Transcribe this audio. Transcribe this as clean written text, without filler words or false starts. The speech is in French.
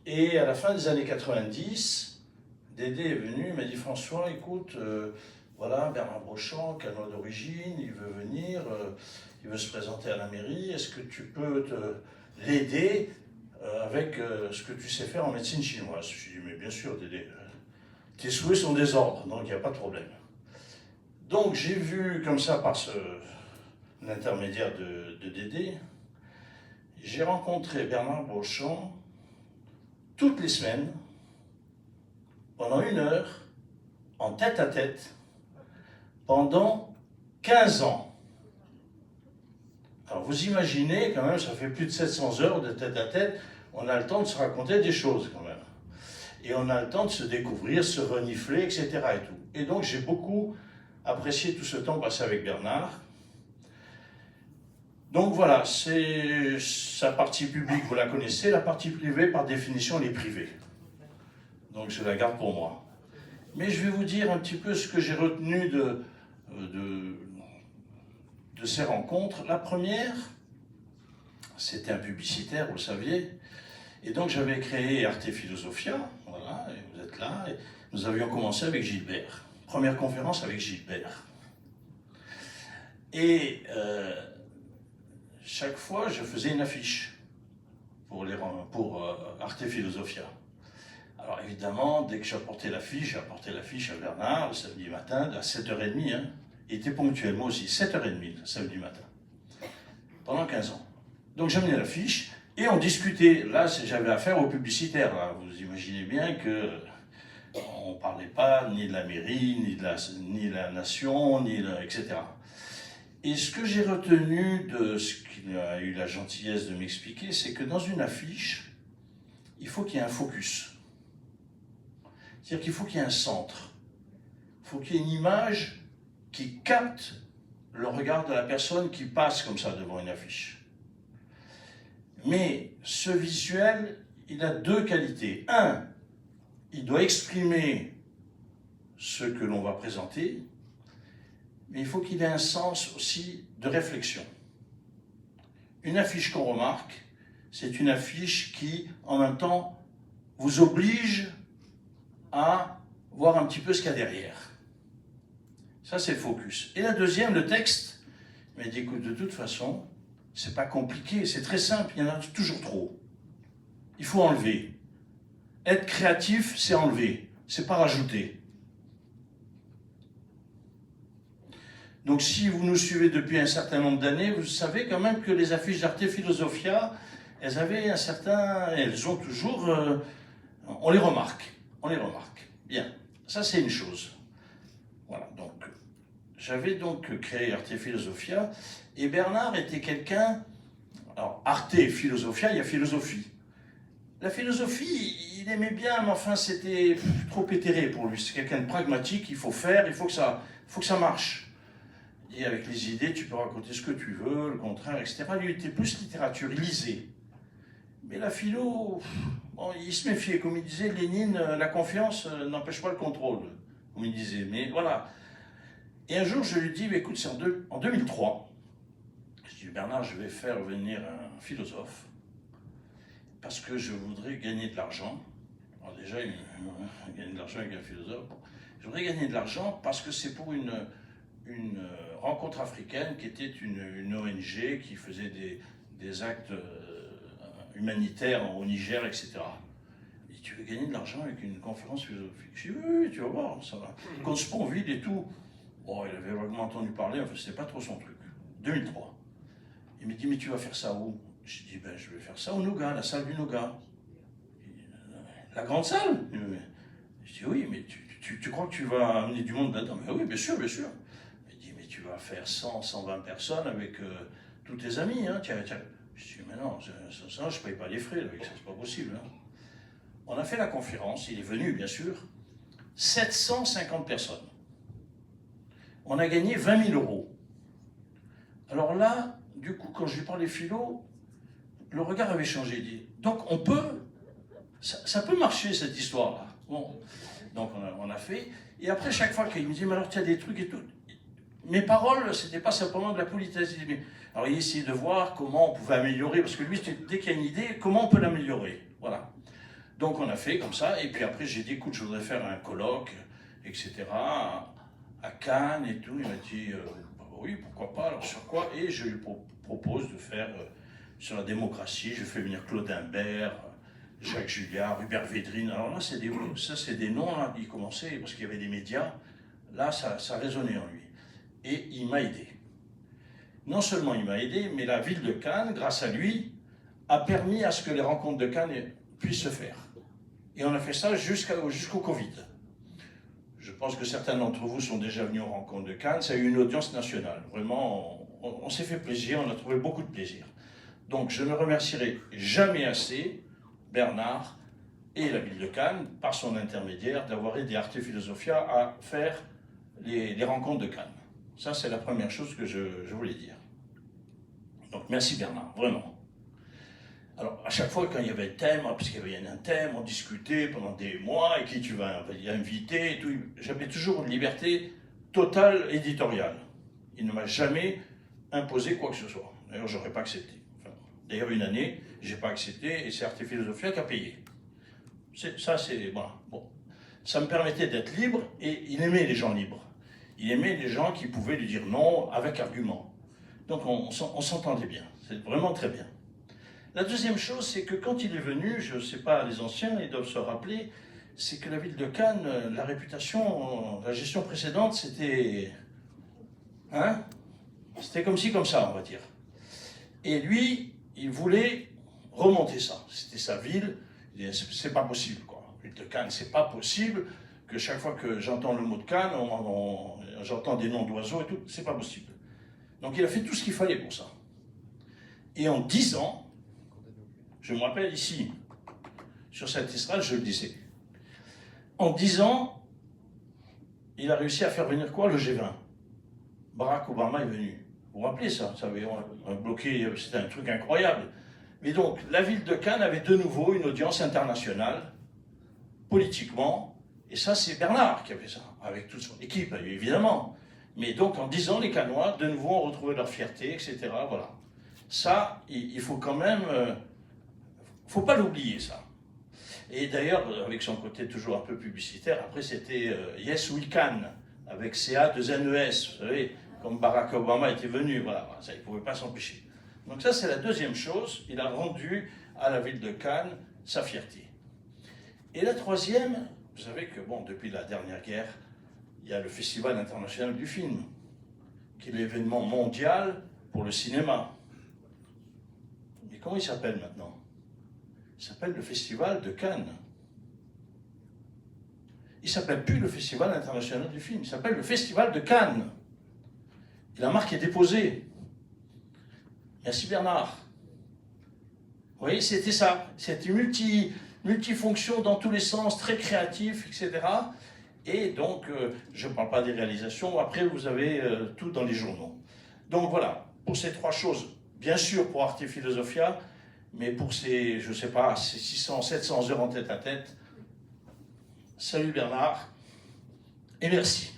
Et à la fin des années 90, Dédé est venu, il m'a dit François, écoute, voilà, Bernard Brochant, canois d'origine, il veut venir, il veut se présenter à la mairie, est-ce que tu peux l'aider avec ce que tu sais faire en médecine chinoise? Je lui ai dit, mais bien sûr, Dédé, tes souhaits sont des ordres, donc il n'y a pas de problème. Donc j'ai vu comme ça, par l'intermédiaire de Dédé, j'ai rencontré Bernard Brochant toutes les semaines, pendant 1 heure, en tête-à-tête, pendant 15 ans. Alors vous imaginez, quand même, ça fait plus de 700 heures de tête-à-tête, on a le temps de se raconter des choses, quand même. Et on a le temps de se découvrir, se renifler, etc. Et tout. Et donc j'ai beaucoup apprécié tout ce temps passé avec Bernard. Donc voilà, c'est sa partie publique, vous la connaissez, la partie privée, par définition, elle est privée. Donc je la garde pour moi. Mais je vais vous dire un petit peu ce que j'ai retenu de ces rencontres. La première, c'était un publicitaire, vous le saviez, et donc j'avais créé Arte Philosophia, voilà, et vous êtes là, et nous avions commencé avec Gilbert. Première conférence avec Gilbert. Et chaque fois, je faisais une affiche pour Arte Philosophia. Alors évidemment, dès que j'apportais l'affiche à Bernard le samedi matin à 7h30. Hein, il était ponctuel, moi aussi, 7h30 le samedi matin, pendant 15 ans. Donc j'amenais l'affiche et on discutait. Là, j'avais affaire aux publicitaires. Là. Vous imaginez bien que on ne parlait pas ni de la mairie, ni de la nation, etc. Et ce que j'ai retenu de ce qu'il a eu la gentillesse de m'expliquer, c'est que dans une affiche, il faut qu'il y ait un focus. C'est-à-dire qu'il faut qu'il y ait un centre. Il faut qu'il y ait une image qui capte le regard de la personne qui passe comme ça devant une affiche. Mais ce visuel, il a 2 qualités. Un, il doit exprimer ce que l'on va présenter, mais il faut qu'il ait un sens aussi de réflexion. Une affiche qu'on remarque, c'est une affiche qui, en même temps, vous oblige à voir un petit peu ce qu'il y a derrière. Ça, c'est le focus. Et la deuxième, le texte, il m'a dit, écoute, de toute façon, c'est pas compliqué, c'est très simple, il y en a toujours trop. Il faut enlever. Être créatif, c'est enlever, c'est pas rajouter. Donc si vous nous suivez depuis un certain nombre d'années, vous savez quand même que les affiches d'Arte Philosophia, elles avaient un certain... Elles ont toujours... on les remarque. Bien, ça c'est une chose. Voilà, donc j'avais donc créé Arte Philosophia, et Bernard était quelqu'un... Alors, Arte Philosophia, il y a philosophie. La philosophie, il aimait bien, mais enfin c'était trop éthéré pour lui. C'est quelqu'un de pragmatique, il faut faire, il faut que ça marche. Et avec les idées, tu peux raconter ce que tu veux, le contraire, etc. Lui, il était plus littérature, il lisait. Mais la philo, bon, il se méfiait. Comme il disait, Lénine, la confiance n'empêche pas le contrôle, comme il disait. Mais voilà. Et un jour, je lui dis, écoute, c'est en 2003. Je dis, Bernard, je vais faire venir un philosophe parce que je voudrais gagner de l'argent. Alors déjà, gagner de l'argent avec un philosophe. Je voudrais gagner de l'argent parce que c'est pour une rencontre africaine qui était une ONG qui faisait des actes humanitaires au Niger, etc. Il dit, tu veux gagner de l'argent avec une conférence philosophique? Je dis, oui, tu vas voir, ça va. Quand Sponville et tout, bon, il avait vaguement entendu parler, enfin, c'était pas trop son truc. 2003. Il me dit, mais tu vas faire ça où? Je dis, ben, je vais faire ça au Nougat, la salle du Nougat. La grande salle? Je dis, oui, mais tu crois que tu vas amener du monde là-dedans? Mais oui, bien sûr, bien sûr. Il dit, mais tu vas faire 100, 120 personnes avec tous tes amis, hein, tiens. Je dis, mais non, ça je ne paye pas les frais avec ça, c'est pas possible. Hein. On a fait la conférence, il est venu, bien sûr, 750 personnes. On a gagné 20 000 €. Alors là, du coup, quand je lui parlais philo, le regard avait changé. Il dit, donc on peut, ça peut marcher cette histoire-là. Bon, donc on a fait. Et après, chaque fois qu'il me dit, mais alors tu as des trucs et tout. Mes paroles, c'était pas simplement de la politesse. Alors il essayait de voir comment on pouvait améliorer, parce que lui, dès qu'il y a une idée, comment on peut l'améliorer. Voilà. Donc on a fait comme ça, et puis après j'ai dit, écoute, je voudrais faire un colloque, etc., à Cannes et tout. Il m'a dit, bah oui, pourquoi pas, alors sur quoi? Et je lui propose de faire sur la démocratie. Je fais venir Claude Imbert, Jacques Julliard, Hubert Védrine. Alors là, c'est des noms, là, il commençait, parce qu'il y avait des médias, là, ça résonnait en lui. Et il m'a aidé. Non seulement il m'a aidé, mais la ville de Cannes, grâce à lui, a permis à ce que les rencontres de Cannes puissent se faire. Et on a fait ça jusqu'au Covid. Je pense que certains d'entre vous sont déjà venus aux rencontres de Cannes. Ça a eu une audience nationale. Vraiment, on s'est fait plaisir, on a trouvé beaucoup de plaisir. Donc je ne remercierai jamais assez Bernard et la ville de Cannes, par son intermédiaire, d'avoir aidé Arte Philosophia à faire les rencontres de Cannes. Ça, c'est la première chose que je voulais dire. Donc merci Bernard, vraiment. Alors, à chaque fois, quand il y avait un thème, parce qu'il y avait un thème, on discutait pendant des mois, et qui tu vas inviter, et tout. J'avais toujours une liberté totale éditoriale. Il ne m'a jamais imposé quoi que ce soit. D'ailleurs, je n'aurais pas accepté. Enfin, d'ailleurs, une année, je n'ai pas accepté, et c'est Arte Philosophia qui a payé. Ça, c'est... Voilà. Bon. Ça me permettait d'être libre, et il aimait les gens libres. Il aimait les gens qui pouvaient lui dire non avec argument. Donc, on s'entendait bien. C'est vraiment très bien. La deuxième chose, c'est que quand il est venu, je ne sais pas, les anciens, ils doivent se rappeler, c'est que la ville de Cannes, la réputation, la gestion précédente, c'était... Hein? C'était comme ci, comme ça, on va dire. Et lui, il voulait remonter ça. C'était sa ville, c'est pas possible, quoi. La ville de Cannes, c'est pas possible que chaque fois que j'entends le mot de Cannes, j'entends des noms d'oiseaux et tout, c'est pas possible. Donc il a fait tout ce qu'il fallait pour ça. Et en 10 ans, je me rappelle ici, sur cette estrade, je le disais. En 10 ans, il a réussi à faire venir quoi? Le G20. Barack Obama est venu. Vous vous rappelez ça? On a bloqué, c'était un truc incroyable. Mais donc, la ville de Cannes avait de nouveau une audience internationale, politiquement, et ça, c'est Bernard qui a fait ça, avec toute son équipe, évidemment. Mais donc, en 10 ans, les Cannois, de nouveau, ont retrouvé leur fierté, etc. Voilà. Ça, il faut quand même... faut pas l'oublier, ça. Et d'ailleurs, avec son côté toujours un peu publicitaire, après c'était Yes We Can, avec CA2NES, vous savez, comme Barack Obama était venu, voilà, ça, il ne pouvait pas s'empêcher. Donc ça, c'est la deuxième chose, il a rendu à la ville de Cannes sa fierté. Et la troisième, vous savez que, bon, depuis la dernière guerre, il y a le Festival international du film, qui est l'événement mondial pour le cinéma. Mais comment il s'appelle maintenant? Il s'appelle le Festival de Cannes. Il ne s'appelle plus le Festival international du film, il s'appelle le Festival de Cannes. Et la marque est déposée. Merci Bernard. Vous voyez, c'était ça. C'était multifonction dans tous les sens, très créatif, etc. Et donc, je ne parle pas des réalisations, après vous avez tout dans les journaux. Donc voilà, pour ces trois choses, bien sûr pour Arte Philosophia, mais pour ces, je ne sais pas, ces 600, 700 heures en tête-à-tête, salut Bernard, et merci.